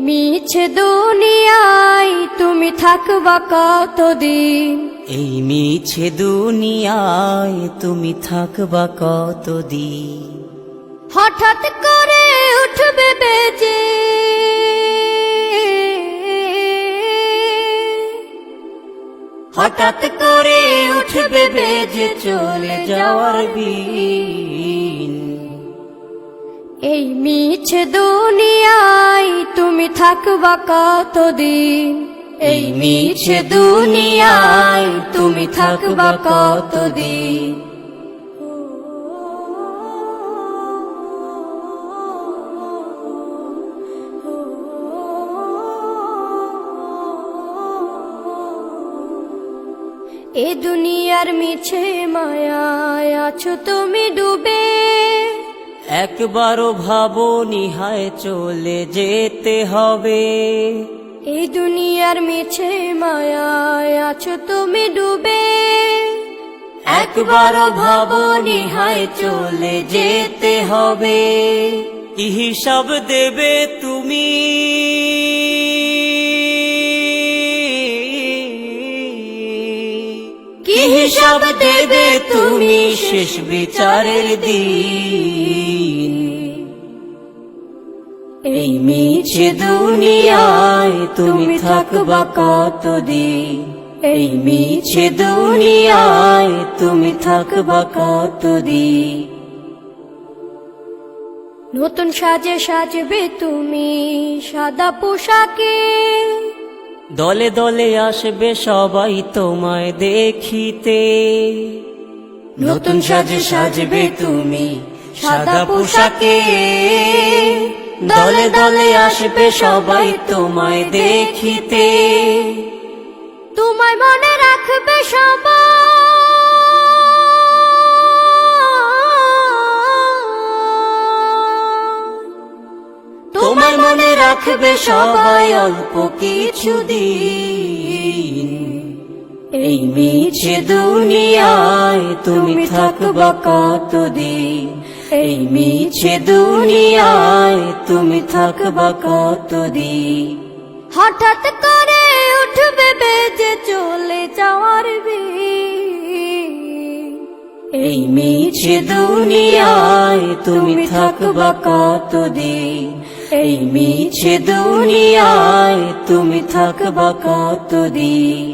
মিছে দুনিয়ায় তুমি থাকবা কতদিন, এই মিছে দুনিয়ায় তুমি থাকবা কতদিন। হঠাৎ করে উঠবে বেজে হঠাৎ করে উঠবে বেজে চলে যাওয়ার বিন। এই মিছে দুনিয়ায় তুমি থাকবা কতদিন, এই মিছে দুনিয়ায় তুমি থাকবা কতদিন। এ দুনিয়ার মিছে মায়ায় আছো তুমি ডুবে, একবারও ভাবো নিহায় চলে যেতে হবে। এই দুনিয়ার মিছে মায়ায় আছো তুমি ডুবে, একবারও ভাবো নিহায় চলে যেতে হবে। কি হিসাব দেবে তুমি, কি হিসাব দেবে তুমি শেষ বিচারের দিন। এই মিছে দুনিয়ায় তুমি থাকবা কতদিন, এই মিছে দুনিয়ায় তুমি থাকবা কতদিন। নতুন সাজে সাজবে তুমি সাদা পোশাকে, দলে দলে আসবে সবাই তোমায় দেখিতে। নতুন সাজে সাজবে তুমি সাদা পোশাকে, দলে দলে আসবে সবাই তোমায় দেখিতে। তোমায় মনে রাখবে সবাই, তোমায় মনে রাখবে সবাই অল্প কিছুদিন। এই মিছে দুনিয়ায় তুমি থাকবা কতদিন, এই মিছে দুনিয়ায় তুমি থাকবা কতদিন। হঠাৎ করে উঠবে বেজে চলে যাওয়ার বিন। এই মিছে দুনিয়ায় তুমি থাকবা কতদিন, এই মিছে দুনিয়ায় তুমি থাকবা কতদিন।